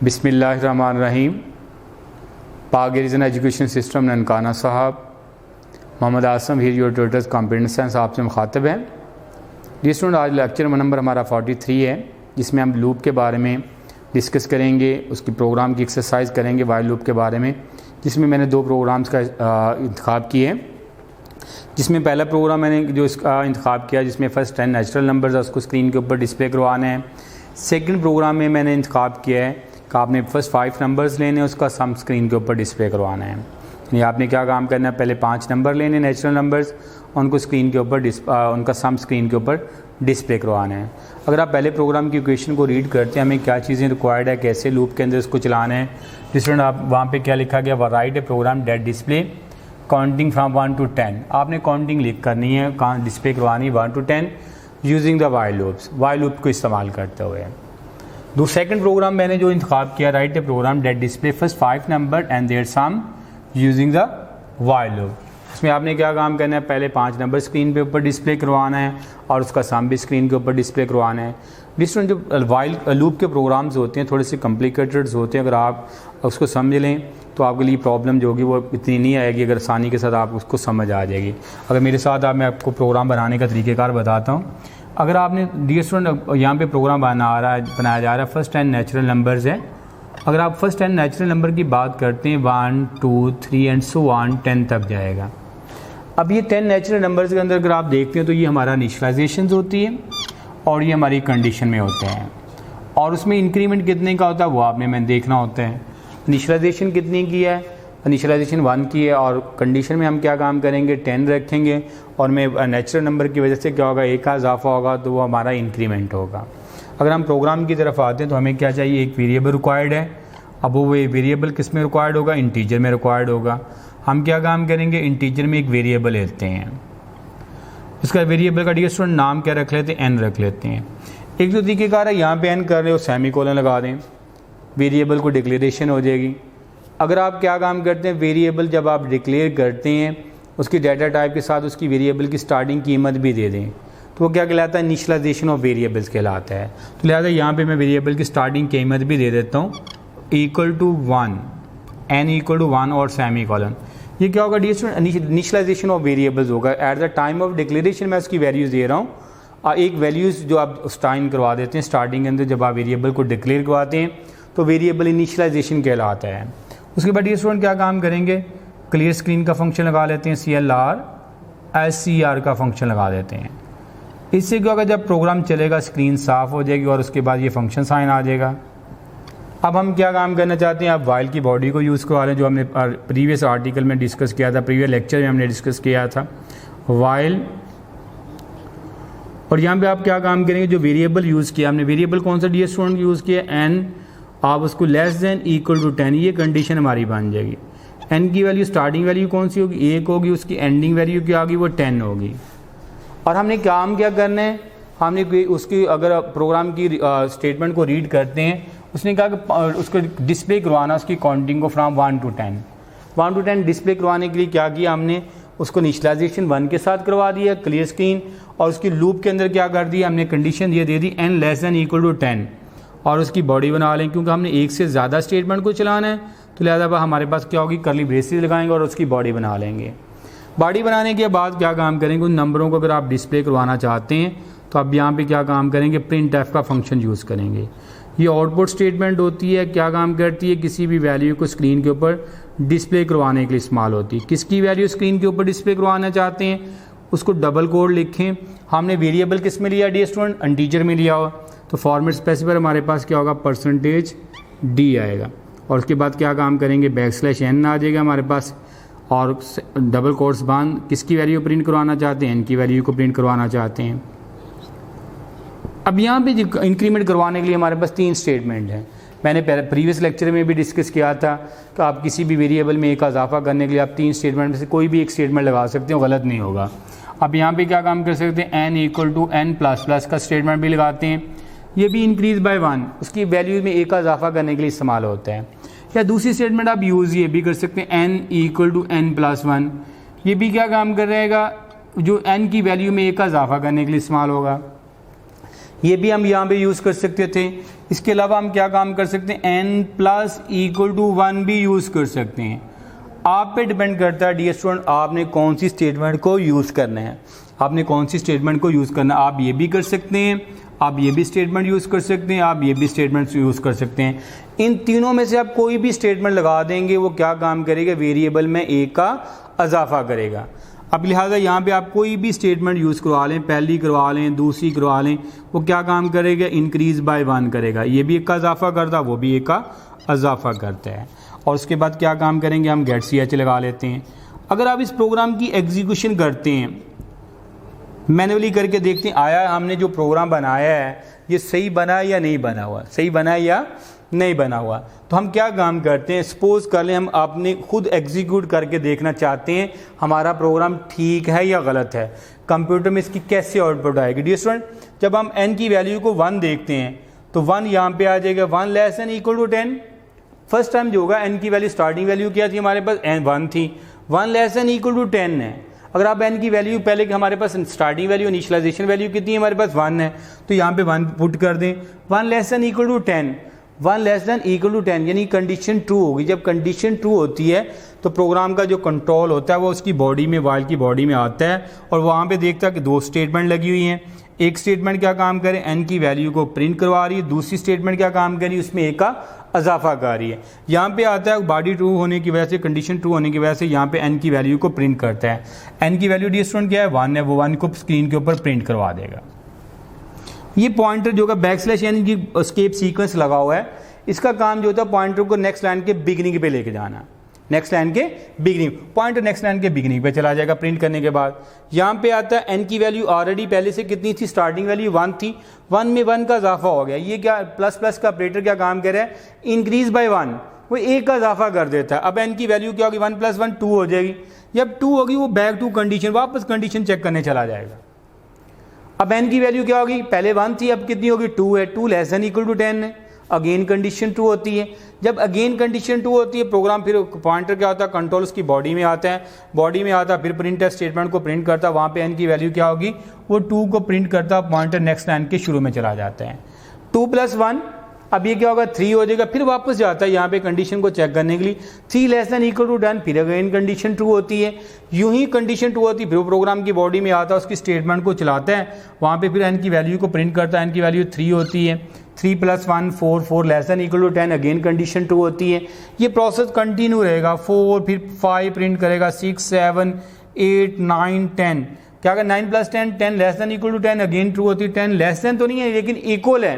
बिस्मिल्लाहिर्रहमानिर्रहीम। पाक reason education system Nankana Sahib, Mohammad Asim here your tutors computer science आपसे मुखातब हैं। जी स्टूडेंट, आज लेक्चर नंबर हमारा 43 है, जिसमें हम लूप के बारे में डिस्कस करेंगे, उसकी प्रोग्राम की एक्सरसाइज करेंगे वाइल लूप के बारे में, जिसमें मैंने दो प्रोग्राम्स का इंतखाब किए हैं। जिसमें पहला प्रोग्राम मैंने जो इसका इंतखाब किया, जिसमें फ़र्स्ट 10 नेचुरल नंबर्स उसको स्क्रीन के ऊपर डिस्प्ले करवाना है। सेकंड प्रोग्राम में मैंने इंतखाब किया है कि आपने फर्स्ट 5 नंबर्स लेने, उसका सम स्क्रीन के ऊपर डिस्प्ले करवाना है। यानी आपने क्या काम करना है, पहले 5 नंबर लेने नेचुरल नंबर्स, उनको स्क्रीन के ऊपर उनका सम स्क्रीन के ऊपर डिस्प्ले करवाना है। अगर आप पहले प्रोग्राम की इक्वेशन को रीड करते हैं, हमें क्या चीज़ें रिक्वायर्ड है, कैसे लूप के अंदर उसको चलाना है। स्टूडेंट, आप वहाँ पे क्या लिखा गया, write a program that display counting from 1 to 10। आपने काउंटिंग लिख करनी है, कहाँ डिस्प्ले करवानी 1 to 10 using the while loops, while loop को इस्तेमाल करते हुए। सेकंड प्रोग्राम मैंने जो इंतखाब किया, write a program that display first 5 number and their sum using the while loop. इसमें आपने क्या काम करना है, पहले 5 नंबर स्क्रीन पे ऊपर डिस्प्ले करवाना है और उसका सम भी स्क्रीन के ऊपर डिस्प्ले करवाना है। डिस्टेंट जो वाइल लूप के प्रोग्राम्स होते हैं थोड़े से कॉम्प्लिकेटेड होते हैं, अगर आप उसको समझ लें तो आपके लिए प्रॉब्लम जो होगी वो इतनी नहीं आएगी, अगर आसानी के साथ आप उसको समझ आ जाएगी। अगर मेरे साथ मैं आपको प्रोग्राम बनाने का तरीक़ेकार बताता हूँ। अगर आपने डियर स्टूडेंट यहाँ पे प्रोग्राम बनाया जा रहा है, फर्स्ट 10 नेचुरल नंबर्स है। अगर आप फर्स्ट 10 नेचुरल नंबर की बात करते हैं 1 2 3 एंड सो ऑन 10 तक जाएगा। अब ये 10 नेचुरल नंबर्स के अंदर अगर आप देखते हैं तो ये हमारा इनिशियलाइजेशन होती है और ये हमारी कंडीशन में होते हैं, और उसमें इंक्रीमेंट कितने का होता है वो मैंने देखना होता है। इनिशियलाइजेशन कितने की है, इनिशियलाइजेशन 1 की है, और कंडीशन में हम क्या काम करेंगे 10 रखेंगे, और मैं नेचुरल नंबर की वजह से क्या होगा, 1 का इजाफा होगा तो वो हमारा इंक्रीमेंट होगा। अगर हम प्रोग्राम की तरफ आते हैं तो हमें क्या चाहिए, एक वेरिएबल रिक्वायर्ड है। अब वो वेरिएबल किस में रिक्वायर्ड होगा, इंटीजर में रिक्वायर्ड होगा। हम क्या काम करेंगे, इंटीजर में एक वेरिएबल लेते हैं, उसका वेरिएबल का डियर स्टूडेंट नाम क्या रख लेते हैं, एन रख लेते हैं। एक जो तरीक़ेकार है, यहाँ पे एन कर रहे हो सेमीकोलन लगा दें, वेरिएबल को डिक्लेरेशन हो जाएगी। अगर आप क्या काम करते हैं, वेरिएबल जब आप डिक्लेयर करते हैं उसकी डाटा टाइप के साथ उसकी वेरिएबल की स्टार्टिंग कीमत भी दे दें तो वो क्या कहलाता है, इनिशियलाइजेशन ऑफ वेरिएबल्स कहलाता है। तो लिहाजा यहाँ पे मैं वेरिएबल की स्टार्टिंग कीमत भी दे देता हूँ equal to 1, n equal to 1 और सेमी कॉलन। ये क्या होगा dear student, initialization of variables होगा। At the time of declaration मैं उसकी वैल्यूज़ दे रहा हूँ, एक वैल्यूज़ जो आप स्टाइन करवा देते हैं स्टार्टिंग के अंदर, जब आप वेरिएबल को डिक्लेयर करवाते हैं तो वेरिएबल इनिशियलाइजेशन कहलाता है। उसके बाद ये स्टूडेंट क्या काम करेंगे, क्लियर स्क्रीन का फंक्शन लगा लेते हैं, CLR SCR का फंक्शन लगा देते हैं। इससे क्या होगा, जब प्रोग्राम चलेगा स्क्रीन साफ़ हो जाएगी और उसके बाद ये फंक्शन साइन आ जाएगा। अब हम क्या काम करना चाहते हैं, आप वाइल की बॉडी को यूज़ करवा लें, जो हमने प्रीवियस आर्टिकल में डिस्कस किया था, प्रीवियस लेक्चर में हमने डिस्कस किया था वाइल। और यहाँ पे आप क्या काम करेंगे, जो वेरिएबल यूज़ किया हमने, वेरिएबल कौन सा डियर स्टूडेंट यूज़ किया, एन, आप उसको लेस देन इक्वल टू 10, ये कंडीशन हमारी बन जाएगी। एन की वैल्यू स्टार्टिंग वैल्यू कौन सी होगी, 1 होगी, उसकी एंडिंग वैल्यू क्या होगी, वो 10 होगी। और हमने काम क्या करना है, हमने उसकी अगर प्रोग्राम की स्टेटमेंट को रीड करते हैं, उसने कहा कि उसको डिस्प्ले करवाना उसकी काउंटिंग को फ्राम 1 to 10। 1 to 10 डिस्प्ले करवाने के लिए क्या किया हमने, उसको इनिशियलाइजेशन 1 के साथ करवा दिया क्लियर स्क्रीन, और उसकी लूप के अंदर क्या कर दिया हमने, कंडीशन ये दे दी n less than equal to 10, और उसकी बॉडी बना लें, क्योंकि हमने एक से ज़्यादा स्टेटमेंट को चलाना है तो लिहाजा हमारे पास क्या होगी, कर्ली ब्रेसेस लगाएंगे और उसकी बॉडी बना लेंगे। बॉडी बनाने के बाद क्या काम करेंगे, उन नंबरों को अगर आप डिस्प्ले करवाना चाहते हैं तो आप यहाँ पे क्या काम करेंगे, प्रिंट एफ का फंक्शन यूज़ करेंगे। ये आउटपुट स्टेटमेंट होती है, क्या काम करती है, किसी भी वैल्यू को स्क्रीन के ऊपर डिस्प्ले करवाने के लिए इस्तेमाल होती है। किसकी वैल्यू स्क्रीन के ऊपर डिस्प्ले करवाना चाहते हैं, उसको डबल कोड लिखें। हमने वेरिएबल किस में लिया डियर स्टूडेंट, इंटीजर में लिया हो, तो फॉर्मेट स्पेसिफायर हमारे पास क्या होगा, %d आएगा, और उसके बाद क्या काम करेंगे, \n आ जाएगा हमारे पास, और डबल कोट्स बांध किसकी वैल्यू प्रिंट करवाना चाहते हैं, n की वैल्यू को प्रिंट करवाना चाहते हैं। अब यहाँ पे इंक्रीमेंट करवाने के लिए हमारे पास 3 स्टेटमेंट हैं। मैंने प्रीवियस लेक्चर में भी डिस्कस किया था कि आप किसी भी वेरिएबल में 1 का इजाफा करने के लिए आप 3 स्टेटमेंट में से कोई भी एक स्टेटमेंट लगा सकते हो, गलत नहीं होगा। अब यहाँ पे क्या काम कर सकते हैं, n इक्वल टू n++ का स्टेटमेंट भी लगाते हैं, ये भी इंक्रीज बाय 1, उसकी वैल्यू में 1 का इजाफा करने के लिए इस्तेमाल होता है। या दूसरी स्टेटमेंट आप यूज़ ये भी कर सकते हैं, n इक्वल टू n+1, ये भी क्या काम कर रहेगा, जो n की वैल्यू में 1 का इजाफा करने के लिए इस्तेमाल होगा। ये भी हम यहाँ पे यूज़ कर सकते थे। इसके अलावा हम क्या काम कर सकते हैं, n प्लस इक्वल टू 1 भी यूज़ कर सकते हैं। आप पे डिपेंड करता है डियर स्टूडेंट, आपने कौन सी स्टेटमेंट को यूज़ करना है, आपने कौन सी स्टेटमेंट को यूज़ करना है। आप ये भी कर सकते हैं, आप ये भी स्टेटमेंट यूज़ कर सकते हैं, आप ये भी स्टेटमेंट यूज़ कर सकते हैं। इन तीनों में से आप कोई भी स्टेटमेंट लगा देंगे, वो क्या काम करेगा, वेरिएबल में a का इजाफा करेगा। अब लिहाजा यहाँ पे आप कोई भी स्टेटमेंट यूज़ करवा लें, पहली करवा लें, दूसरी करवा लें, वो क्या काम करेगा, इंक्रीज बाय 1 करेगा। ये भी एक का इजाफा करता, वो भी एक का इजाफा करता है। और उसके बाद क्या काम करेंगे, हम गेट ch लगा लेते हैं। अगर आप इस प्रोग्राम की एग्जीक्यूशन करते हैं, मैनुअली करके देखते हैं आया हमने जो प्रोग्राम बनाया है ये सही बना है या नहीं बना हुआ, सही बना है या नहीं बना हुआ, तो हम क्या काम करते हैं, सपोज कर लें हम आपने खुद एग्जीक्यूट करके देखना चाहते हैं हमारा प्रोग्राम ठीक है या गलत है, कंप्यूटर में इसकी कैसे आउटपुट आएगी। डियर स्टूडेंट, जब हम n की वैल्यू को 1 देखते हैं तो 1 यहाँ पे आ जाएगा, 1 less than equal to 10। First time जो होगा n की वैल्यू, स्टार्टिंग वैल्यू क्या थी हमारे पास, 1 थी, 1 लेस देन इक्वल टू 10 है। अगर आप n की वैल्यू पहले कि हमारे पास स्टार्टिंग वैल्यू इनिशियलाइजेशन वैल्यू कितनी है हमारे पास 1 है, तो यहाँ पे 1 पुट कर दें, 1 less than equal to 10, 1 less than equal to 10 यानी कंडीशन ट्रू होगी। जब कंडीशन ट्रू होती है तो प्रोग्राम का जो कंट्रोल होता है वो उसकी बॉडी में, वाइल की बॉडी में आता है और वहाँ पे देखता है कि 2 स्टेटमेंट लगी हुई हैं। एक स्टेटमेंट क्या काम करे, n की वैल्यू को प्रिंट करवा रही है, दूसरी स्टेटमेंट क्या काम कर रही है, उसमें a का इजाफा कर रही है। यहाँ पे आता है बॉडी ट्रू होने की वजह से, कंडीशन ट्रू होने की वजह से यहाँ पे n की वैल्यू को प्रिंट करता है। n की वैल्यू डियर स्टूडेंट क्या है, 1 है, वो 1 को स्क्रीन के ऊपर प्रिंट करवा देगा। ये पॉइंटर जो बैक स्लैश यानी कि एस्केप सीक्वेंस लगा हुआ है, इसका काम जो होता है पॉइंटर को नेक्स्ट लाइन के बिगिनिंग पे लेके जाना, नेक्स्ट लाइन के बिगिनिंग, पॉइंटर नेक्स्ट लाइन के बिगिनिंग पे चला जाएगा प्रिंट करने के बाद। यहाँ पे आता है n की वैल्यू ऑलरेडी पहले से कितनी थी, स्टार्टिंग वैल्यू 1 थी, 1 में 1 का इजाफा हो गया। ये क्या प्लस प्लस का ऑपरेटर क्या काम कर रहा है, इंक्रीज बाय 1, वो 1 का इजाफा कर देता है। अब n की वैल्यू क्या होगी, 1 + 1 2 हो जाएगी। जब 2 होगी वो बैक टू कंडीशन, वापस कंडीशन चेक करने चला जाएगा। अब n की वैल्यू क्या होगी, पहले 1 थी, अब कितनी होगी, 2 है, 2 लेस देन इक्वल टू 10 है, अगेन कंडीशन ट्रू होती है। जब अगेन कंडीशन ट्रू होती है प्रोग्राम फिर पॉइंटर क्या होता है, कंट्रोल उसकी बॉडी में आता है, बॉडी में आता है फिर प्रिंट स्टेटमेंट को प्रिंट करता है। वहाँ पे n की वैल्यू क्या होगी, वो 2 को प्रिंट करता है, पॉइंटर नेक्स्ट लाइन के शुरू में चला जाता है। 2 + 1, अब ये क्या होगा 3 हो जाएगा, फिर वापस जाता है यहाँ पे कंडीशन को चेक करने के लिए, 3 लेस देन इक्वल टू 10, फिर अगेन कंडीशन ट्रू होती है। यूं ही कंडीशन ट्रू होती है, फिर प्रोग्राम की बॉडी में आता है, उसकी स्टेटमेंट को चलाता है, वहाँ पे फिर n की वैल्यू को प्रिंट करता है, n की वैल्यू 3 होती है, 3 + 1 4, 4 less than equal to 10, again condition true होती है। ये प्रोसेस कंटिन्यू रहेगा, 4 फिर 5 प्रिंट करेगा, 6 7 8 9 10, क्या अगर 9 + 10 10 less than equal to 10, again true होती है, 10 लेस देन तो नहीं है लेकिन इक्वल है,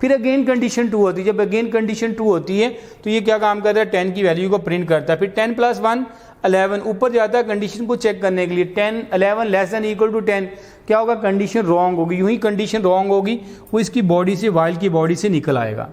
फिर अगेन कंडीशन ट्रू होती है। जब अगेन कंडीशन ट्रू होती है तो ये क्या काम करता है, 10 की वैल्यू को प्रिंट करता है, फिर 10 + 1 11 ऊपर जाता है कंडीशन को चेक करने के लिए, 10 11 लेस देन इक्वल टू 10, क्या होगा कंडीशन रॉन्ग होगी। यूं ही कंडीशन रॉन्ग होगी वो इसकी बॉडी से, वाइल की बॉडी से निकल आएगा,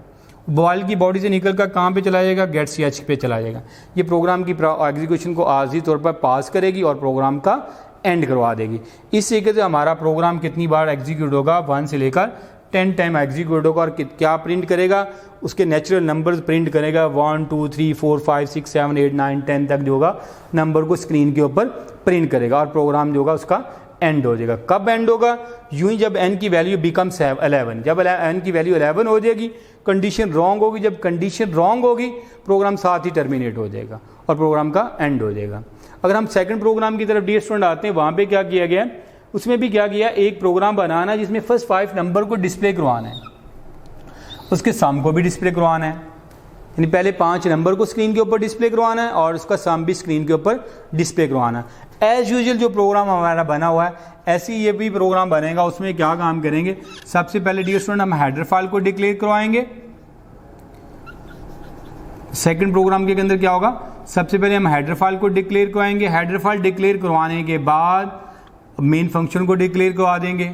वाइल की बॉडी से निकल कर कहाँ पे चला जाएगा, गेट ch पे चला जाएगा। ये प्रोग्राम की एग्जीक्यूशन को आर्जी तौर पर पास करेगी और प्रोग्राम का एंड करवा देगी। इस तरीके से हमारा प्रोग्राम कितनी बार एग्जीक्यूट होगा, 1 से लेकर 10 टाइम एग्जीक्यूट होगा और क्या प्रिंट करेगा, उसके नेचुरल नंबर्स प्रिंट करेगा, 1 2 3 4 5 6 7 8 9 10 तक जो होगा नंबर को स्क्रीन के ऊपर प्रिंट करेगा और प्रोग्राम जो होगा उसका एंड हो जाएगा। कब एंड होगा, यूं ही जब n की वैल्यू बिकम 11, जब n की वैल्यू 11 हो जाएगी, कंडीशन रॉन्ग होगी, जब कंडीशन रॉन्ग होगी प्रोग्राम साथ ही टर्मिनेट हो जाएगा और प्रोग्राम का एंड हो जाएगा। अगर हम सेकंड प्रोग्राम की तरफ डियर स्टूडेंट आते हैं, वहाँ पे क्या किया गया, उसमें भी क्या किया, एक प्रोग्राम बनाना जिसमें फर्स्ट 5 नंबर को डिस्प्ले करवाना है, उसके सम को भी डिस्प्ले करवाना है, यानी पहले 5 नंबर को स्क्रीन के ऊपर डिस्प्ले करवाना है और उसका सम भी स्क्रीन के ऊपर डिस्प्ले करवाना है। एज यूजुअल जो प्रोग्राम हमारा बना हुआ है ऐसे ही ये भी प्रोग्राम बनेगा। उसमें क्या काम करेंगे, सबसे पहले डियर स्टूडेंट हम हेडर फाइल को डिक्लेयर करवाएंगे। सेकंड प्रोग्राम के अंदर क्या होगा, सबसे पहले हम हेडर फाइल को डिक्लेयर करवाएंगे। हेडर फाइल डिक्लेयर करवाने के बाद मेन फंक्शन को डिक्लेयर करवा देंगे।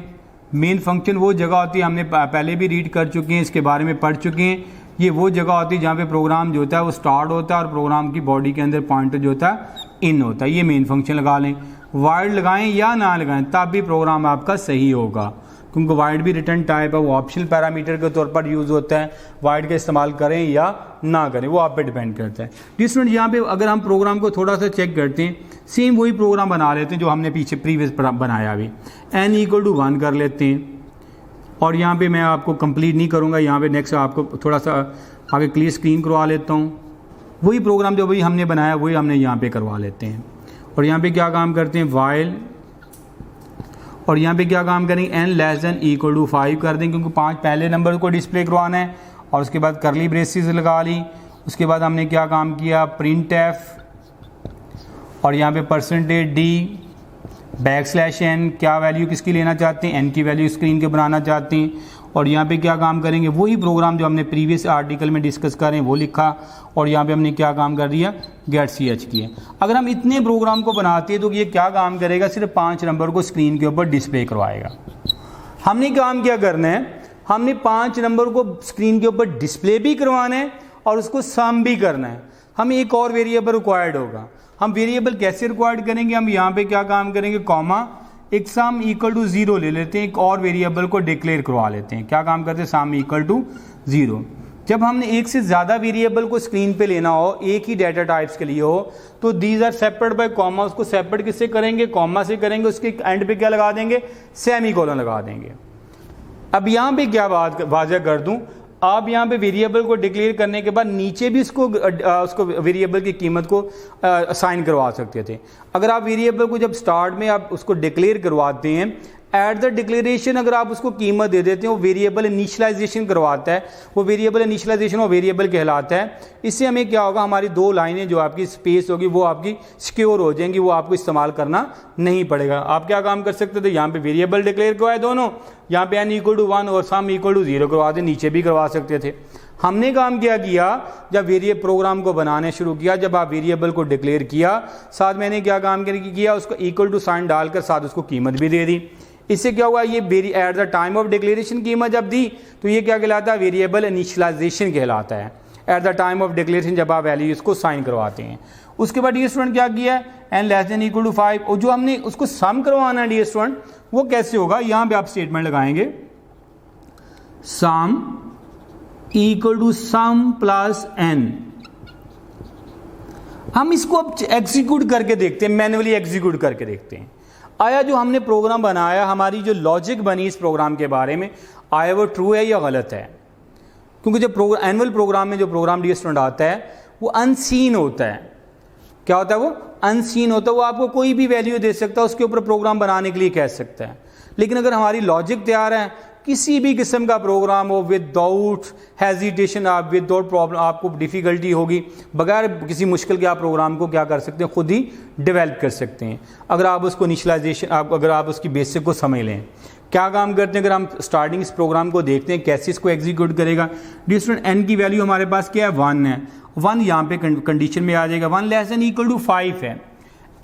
मेन फंक्शन वो जगह होती है, हमने पहले भी रीड कर चुके हैं, इसके बारे में पढ़ चुके हैं। ये वो जगह होती है जहाँ पे प्रोग्राम जो होता है वो स्टार्ट होता है और प्रोग्राम की बॉडी के अंदर पॉइंटर जो होता है इन होता है। ये मेन फंक्शन लगा लें, वाइड लगाएं या ना लगाएं तब भी प्रोग्राम आपका सही होगा, क्योंकि वाइड भी रिटर्न टाइप है, वो ऑप्शनल पैरामीटर के तौर पर यूज़ होता है। वाइड का इस्तेमाल करें या ना करें वो आप पे डिपेंड करता है। स्टूडेंट यहाँ पे अगर हम प्रोग्राम को थोड़ा सा चेक करते हैं, सेम वही प्रोग्राम बना लेते हैं जो हमने पीछे प्रीवियस बनाया अभी। n = 1 कर लेते हैं और यहाँ पे मैं आपको कंप्लीट नहीं करूँगा, यहाँ पे नेक्स्ट आपको थोड़ा सा आगे क्लियर स्क्रीन करवा लेता हूँ। वही प्रोग्राम जो वही हमने बनाया वही हमने यहाँ पे करवा लेते हैं। और यहाँ पे क्या काम करते हैं, वाइल, और यहाँ पे क्या काम करेंगे, n <= 5 कर देंगे, क्योंकि 5 पहले नंबर को डिस्प्ले करवाना है। और उसके बाद करली ब्रेसेस लगा ली। उसके बाद हमने क्या काम किया, प्रिंट एफ, और यहाँ पे %d \n, क्या वैल्यू किसकी लेना चाहते हैं, n की वैल्यू स्क्रीन के बनाना चाहते हैं। और यहाँ पे क्या काम करेंगे, वही प्रोग्राम जो हमने प्रीवियस आर्टिकल में डिस्कस करें वो लिखा। और यहाँ पे हमने क्या काम कर दिया, गेट ch किया। अगर हम इतने प्रोग्राम को बनाते हैं तो ये क्या काम करेगा, सिर्फ 5 नंबर को स्क्रीन के ऊपर डिस्प्ले करवाएगा। हमने काम क्या करना है, हमने 5 नंबर को स्क्रीन के ऊपर डिस्प्ले भी करवाना है और उसको सम भी करना है। हमें एक और वेरिएबल रिक्वायर्ड होगा। हम वेरिएबल कैसे रिक्वायर्ड करेंगे, हम यहाँ पे क्या काम करेंगे, कॉमा, एक सम = 0 ले लेते हैं, एक और वेरिएबल को डिक्लेयर करवा लेते हैं। क्या काम करते हैं, सम = 0। जब हमने एक से ज़्यादा वेरिएबल को स्क्रीन पे लेना हो, एक ही डाटा टाइप्स के लिए हो, तो these are separate by comma. उसको सेपरेट किससे करेंगे, कॉमा से करेंगे। उसके एंड पे क्या लगा देंगे, सेमीकोलन लगा देंगे। अब यहाँ पे क्या बात वाज़ह कर दूँ, आप यहाँ पे वेरिएबल को डिक्लेयर करने के बाद नीचे भी उसको वेरिएबल की कीमत को असाइन करवा सकते थे। अगर आप वेरिएबल को जब स्टार्ट में आप उसको डिक्लेयर करवाते हैं, एट द डिक्लेरेशन अगर आप उसको कीमत दे देते हैं, वो वेरिएबल इनिशियलाइजेशन करवाता है। वो वेरिएबल इनिशियलाइजेशन वो वेरिएबल कहलाता है। इससे हमें क्या होगा, हमारी 2 लाइनें जो आपकी स्पेस होगी वो आपकी सिक्योर हो जाएंगी, वो आपको इस्तेमाल करना नहीं पड़ेगा। आप क्या काम कर सकते थे, यहाँ पे वेरिएबल डिक्लेयर करवाए दोनों, यहाँ पे n = 1 और सम = 0 करवा दे, नीचे भी करवा सकते थे। हमने काम क्या किया, जब वेरिएबल प्रोग्राम को बनाने शुरू किया, जब आप वेरिएबल को डिक्लेयर किया, साथ मैंने क्या काम किया, उसको इक्वल टू साइन डालकर साथ उसको कीमत भी दे दी। इससे क्या हुआ, ये eight the time of declaration कीमत जब दी तो ये क्या कहलाता है, वेरिएबल इनिशियलाइजेशन कहलाता है। Eight the time of declaration जब आप वैल्यूज को साइन करवाते हैं। उसके बाद डियर स्टूडेंट क्या किया, n <= 5, और जो हमने उसको सम करवाना है डियर स्टूडेंट, वो कैसे होगा, यहाँ पे आप स्टेटमेंट लगाएंगे, सम = सम प्लस n। हम इसको अब एग्जीक्यूट करके देखते हैं, मैन्युअली एग्जीक्यूट करके देखते हैं, आया जो हमने प्रोग्राम बनाया, हमारी जो लॉजिक बनी इस प्रोग्राम के बारे में, आया वो ट्रू है या गलत है। क्योंकि जब एनुअल प्रोग्राम में जो प्रोग्राम डियर स्टूडेंट आता है वो अनसीन होता है। क्या होता है, वो अनसीन होता है, वो आपको कोई भी वैल्यू दे सकता है, उसके ऊपर प्रोग्राम बनाने के लिए कह सकता है। लेकिन अगर हमारी लॉजिक तैयार है, किसी भी किस्म का प्रोग्राम हो, विदाउट हेजिटेशन, आप विदाउट प्रॉब्लम, आपको डिफ़िकल्टी होगी, बगैर किसी मुश्किल के आप प्रोग्राम को क्या कर सकते हैं, खुद ही डेवलप कर सकते हैं। अगर आप उसको इनिशियलाइजेशन, अगर आप उसकी बेसिक को समझ लें। क्या काम करते हैं, अगर हम स्टार्टिंग इस प्रोग्राम को देखते हैं कैसे इसको एग्जीक्यूट करेगा। डियर स्टूडेंट, n की वैल्यू हमारे पास क्या है, 1 है। 1 यहाँ पे कंडीशन में आ जाएगा, 1 <= 5 है।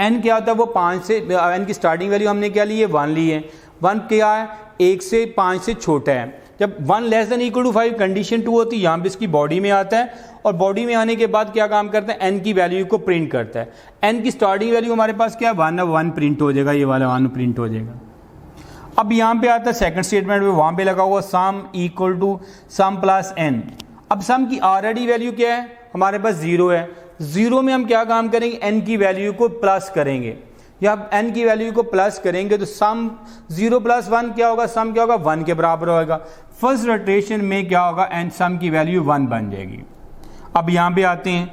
n क्या होता है, वो 5 से, n की स्टार्टिंग वैल्यू हमने क्या ली है, 1 ली है। 1 क्या है, 1 से 5 से छोटा है। जब 1 <= 5 कंडीशन 2 होती है, यहाँ पे इसकी बॉडी में आता है, और बॉडी में आने के बाद क्या काम करता है, n की वैल्यू को प्रिंट करता है। n की स्टार्टिंग वैल्यू हमारे पास क्या है, 1 है, 1 प्रिंट हो जाएगा, ये वाला 1 प्रिंट हो जाएगा। अब यहाँ पे आता है सेकंड स्टेटमेंट में, वहाँ पे लगा हुआ सम = सम प्लस n। अब सम की ऑलरेडी वैल्यू क्या है, हमारे पास 0 है। 0 में हम क्या काम करेंगे, n की वैल्यू को प्लस करेंगे, या n की वैल्यू को प्लस करेंगे तो सम 0 + 1 क्या होगा, सम क्या होगा, 1 के बराबर होगा। फर्स्ट रोटेशन में क्या होगा, n सम की वैल्यू 1 बन जाएगी। अब यहाँ पे आते हैं,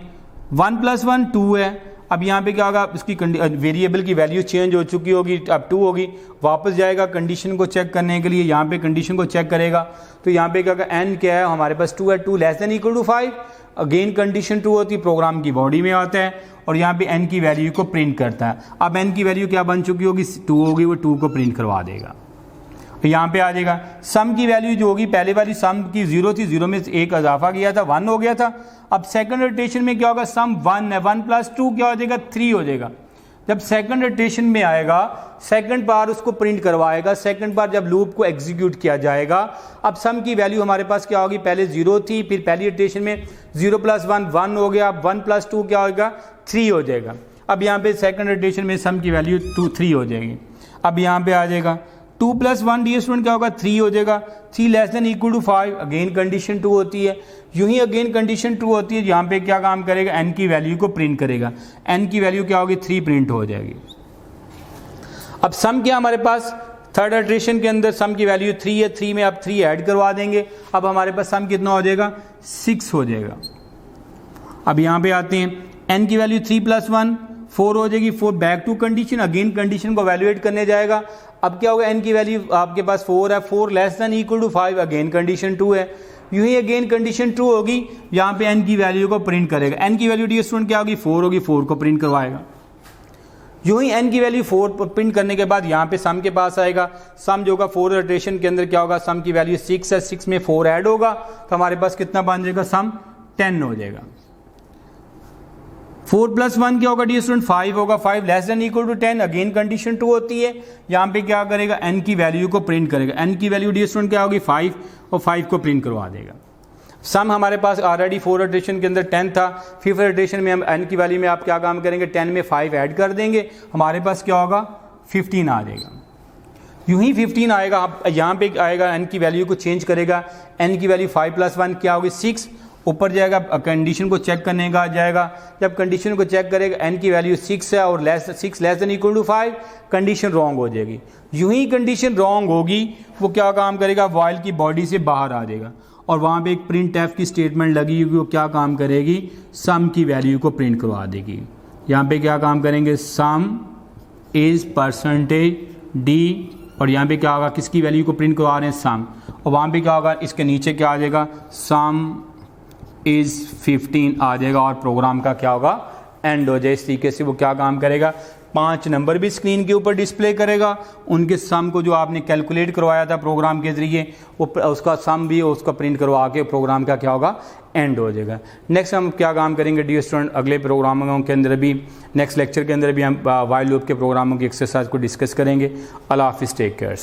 1 + 1 2 है। अब यहाँ पे क्या होगा, इसकी वेरिएबल की वैल्यू चेंज हो चुकी होगी, अब 2 होगी। वापस जाएगा कंडीशन को चेक करने के लिए, यहाँ पे कंडीशन को चेक करेगा तो यहाँ पे क्या होगा, n क्या है, हमारे पास 2 है, 2 <= 5। अगेन कंडीशन 2 होती है, प्रोग्राम की बॉडी में आता है, और यहाँ पे n की वैल्यू को प्रिंट करता है। अब n की वैल्यू क्या बन चुकी होगी, 2 होगी, वो 2 को प्रिंट करवा देगा। यहाँ पे आ जाएगा सम की वैल्यू जो होगी, पहले वाली सम की 0 थी, 0 में 1 इजाफा किया था, 1 हो गया था। अब सेकंड रोटेशन में क्या होगा, सम 1 है, 1 + 2 क्या हो जाएगा, 3 हो जाएगा। जब सेकंड रोटेशन में आएगा, सेकंड बार उसको प्रिंट करवाएगा, सेकंड बार जब लूप को एग्जीक्यूट किया जाएगा। अब सम की वैल्यू हमारे पास क्या होगी, पहले 0 थी, फिर पहली रोटेशन में 0 + 1 1 हो गया, अब 1 + 2 क्या होगा, 3 हो जाएगा। अब यहाँ पे सेकंड रोटेशन में सम की वैल्यू 3 हो जाएगी। अब यहाँ पे आ जाएगा 2 + 1 डियर स्टूडेंट क्या होगा, 3 हो जाएगा। 3 <= 5, अगेन कंडीशन 2 होती है। यूं ही अगेन कंडीशन 2 होती है, यहाँ पे क्या काम करेगा, n की वैल्यू को प्रिंट करेगा। n की वैल्यू क्या होगी, 3 प्रिंट हो जाएगी। अब सम क्या हमारे पास थर्ड इटरेशन के अंदर सम की वैल्यू 3 है, 3 में आप 3 ऐड करवा देंगे, अब हमारे पास सम कितना हो जाएगा 6 हो जाएगा। अब यहाँ पे आते हैं, n की वैल्यू 3 + 1 4 हो जाएगी, 4 back to condition, again condition को वैल्यूएट करने जाएगा। अब क्या होगा, n की वैल्यू आपके पास 4 है, 4 less than equal to 5, again condition 2 है, यूं ही अगेन कंडीशन 2 होगी, यहाँ पे n की वैल्यू को प्रिंट करेगा। n की वैल्यू डियर स्टूडेंट क्या होगी 4 होगी, 4 को प्रिंट करवाएगा। यूं ही n की वैल्यू 4 प्रिंट करने के बाद यहाँ पे सम के पास आएगा, सम जो होगा 4 इटरेशन के अंदर क्या होगा, सम की वैल्यू 6 है, 6 में 4 ऐड होगा तो हमारे पास कितना बन जाएगा, सम 10 हो जाएगा। 4 + 1 क्या होगा डियर स्टूडेंट 5 होगा, 5 less than equal to 10, again condition 2 होती है। यहाँ पे क्या करेगा, n की वैल्यू को प्रिंट करेगा, n की वैल्यू डियर स्टूडेंट क्या होगी 5 और 5 को प्रिंट करवा देगा। सम हमारे पास ऑलरेडी 4 इटरेशन के अंदर 10 था, 5th इटरेशन में हम n की वैल्यू में आप क्या काम करेंगे, 10 में 5 ऐड कर देंगे, हमारे पास क्या होगा 15 आ जाएगा। यूं ही 15 आएगा, आप यहाँ पे आएगा n की वैल्यू को चेंज करेगा, n की वैल्यू 5 + 1 क्या होगी 6, ऊपर जाएगा कंडीशन को चेक करने का जाएगा, जब कंडीशन को चेक करेगा n की वैल्यू 6 है और 6 less than equal to 5, condition wrong हो जाएगी। यूं ही कंडीशन रॉन्ग होगी, वो क्या काम करेगा, व्हाइल की बॉडी से बाहर आ जाएगा और वहाँ पे एक प्रिंट एफ की स्टेटमेंट लगी हुई, वो क्या काम करेगी, सम की वैल्यू को प्रिंट करवा देगी। यहाँ पे क्या काम करेंगे, सम इज %d, और यहाँ पे क्या होगा, किसकी वैल्यू को प्रिंट करवा रहे हैं, सम, और वहाँ पे क्या होगा, इसके नीचे क्या आ जाएगा, सम इज 15 आ जाएगा और प्रोग्राम का क्या होगा, एंड हो जाए। इस तरीके से वो क्या काम करेगा, 5 नंबर भी स्क्रीन के ऊपर डिस्प्ले करेगा, उनके सम को जो आपने कैलकुलेट करवाया था प्रोग्राम के जरिए, वो उसका सम भी उसका प्रिंट करवा के प्रोग्राम का क्या होगा, एंड हो जाएगा। नेक्स्ट हम क्या काम करेंगे डियर स्टूडेंट, अगले प्रोग्रामों के अंदर भी, नेक्स्ट लेक्चर के अंदर भी हम व्हाइल लूप के प्रोग्रामों की एक्सरसाइज को डिस्कस करेंगे। अल्लाह हाफिज़, टेक केयर।